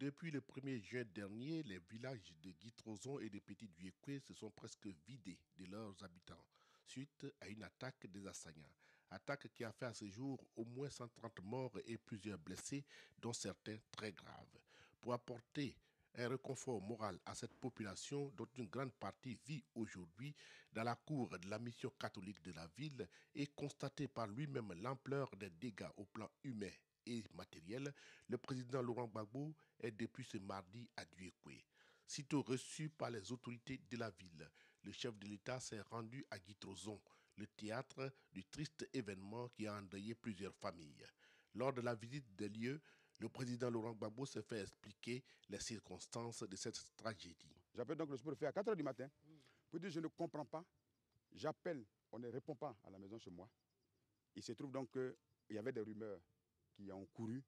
Depuis le 1er juin dernier, les villages de Guitrozon et de Petit Duékoué se sont presque vidés de leurs habitants suite à une attaque des assaillants. Attaque qui a fait à ce jour au moins 130 morts et plusieurs blessés, dont certains très graves. Pour apporter un réconfort moral à cette population dont une grande partie vit aujourd'hui dans la cour de la mission catholique de la ville et constater par lui-même l'ampleur des dégâts au plan humain et matériel, le président Laurent Gbagbo est depuis ce mardi à Duékoué. Sitôt reçu par les autorités de la ville, le chef de l'État s'est rendu à Guitrozon, le théâtre du triste événement qui a endeuillé plusieurs familles. Lors de la visite des lieux, le président Laurent Gbagbo s'est fait expliquer les circonstances de cette tragédie. J'appelle donc le sous-préfet à 4 h du matin pour dire je ne comprends pas. J'appelle, on ne répond pas à la maison chez moi. Il se trouve donc qu'il y avait des rumeurs qui ont couru.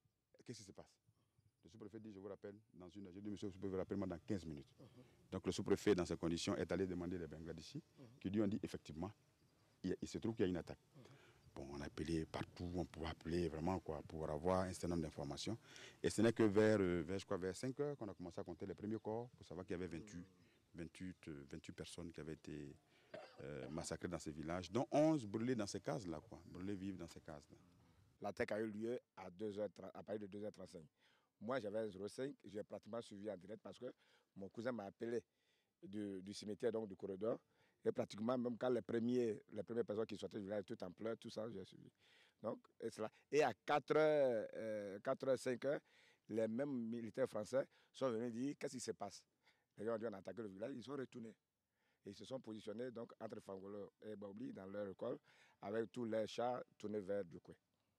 Qu'est-ce qui se passe? Le sous-préfet dit je vous rappelle dans une heure. J'ai dit monsieur le sous-préfet, rappelle-moi dans 15 minutes. Donc le sous-préfet dans ces conditions est allé demander les Bengas d'ici qui lui ont dit effectivement il se trouve qu'il y a une attaque. Bon, on a appelé partout, on pouvait appeler vraiment pour avoir un certain nombre d'informations. Et ce n'est que vers 5 heures qu'on a commencé à compter les premiers corps pour savoir qu'il y avait 28 personnes qui avaient été massacrées dans ces villages, dont 11 brûlées dans ces cases-là, brûlées vives dans ces cases-là. L'attaque a eu lieu à partir de 2h35. Moi, j'avais 05, j'ai pratiquement suivi en direct parce que mon cousin m'a appelé du cimetière, donc du corridor. Et pratiquement, même quand les premières personnes qui sortaient du village, tout en pleurs, tout ça, j'ai suivi. Donc, et à 4h, 5h, les mêmes militaires français sont venus dire qu'est-ce qui se passe. Les gens ont dit on a attaqué le village, ils sont retournés. Et ils se sont positionnés donc, entre Fangolo et Baouli dans leur école, avec tous les chars tournés vers Duékoué.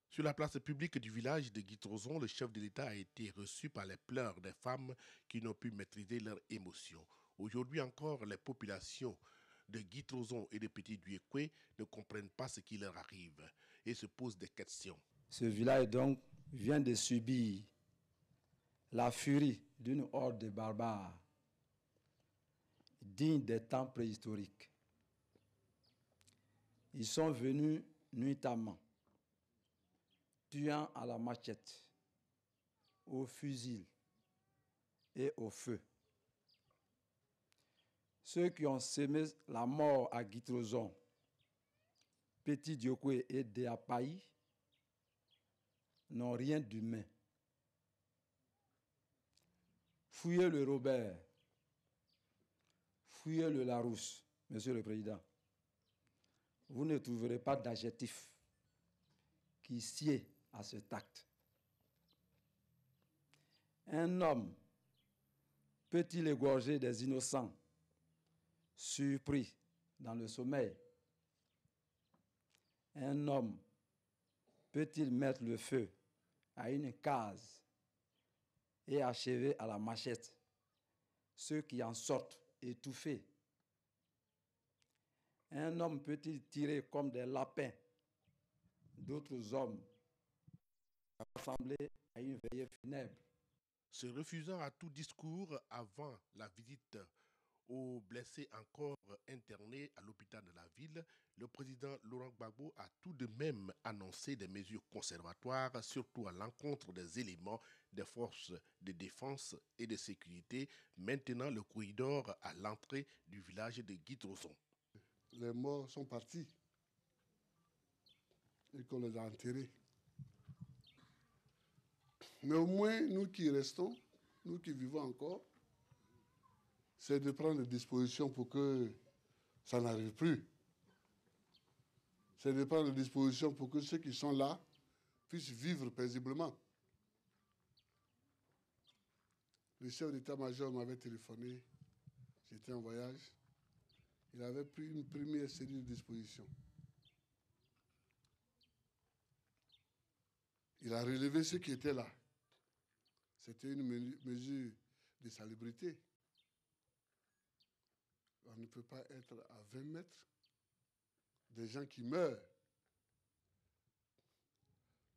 Sur la place publique du village de Guitrozon, le chef de l'État a été reçu par les pleurs des femmes qui n'ont pu maîtriser leurs émotions. Aujourd'hui encore, les populations de Guitrozon et de Petit Duékoué ne comprennent pas ce qui leur arrive et se posent des questions. Ce village donc vient de subir la furie d'une horde de barbares digne des temps préhistoriques. Ils sont venus nuitamment, tuant à la machette, au fusil et au feu. Ceux qui ont semé la mort à Guitrozon, Petit Duékoué et Déapaï n'ont rien d'humain. Fouillez le Robert, fouillez le Larousse, Monsieur le Président. Vous ne trouverez pas d'adjectif qui sied à cet acte. Un homme peut-il égorger des innocents surpris dans le sommeil? Un homme peut-il mettre le feu à une case et achever à la machette ceux qui en sortent étouffés? Un homme peut-il tirer comme des lapins d'autres hommes rassemblés à une veillée funèbre? Se refusant à tout discours avant la visite aux blessés encore internés à l'hôpital de la ville, le président Laurent Gbagbo a tout de même annoncé des mesures conservatoires, surtout à l'encontre des éléments des forces de défense et de sécurité, maintenant le corridor à l'entrée du village de Guitrozon. Les morts sont partis et qu'on les a enterrés. Mais au moins, nous qui restons, nous qui vivons encore, c'est de prendre des dispositions pour que ça n'arrive plus. C'est de prendre des dispositions pour que ceux qui sont là puissent vivre paisiblement. Le chef d'état-major m'avait téléphoné, j'étais en voyage, il avait pris une première série de dispositions. Il a relevé ceux qui étaient là. C'était une mesure de salubrité. On ne peut pas être à 20 mètres des gens qui meurent.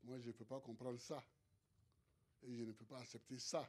Moi, je ne peux pas comprendre ça. Et je ne peux pas accepter ça.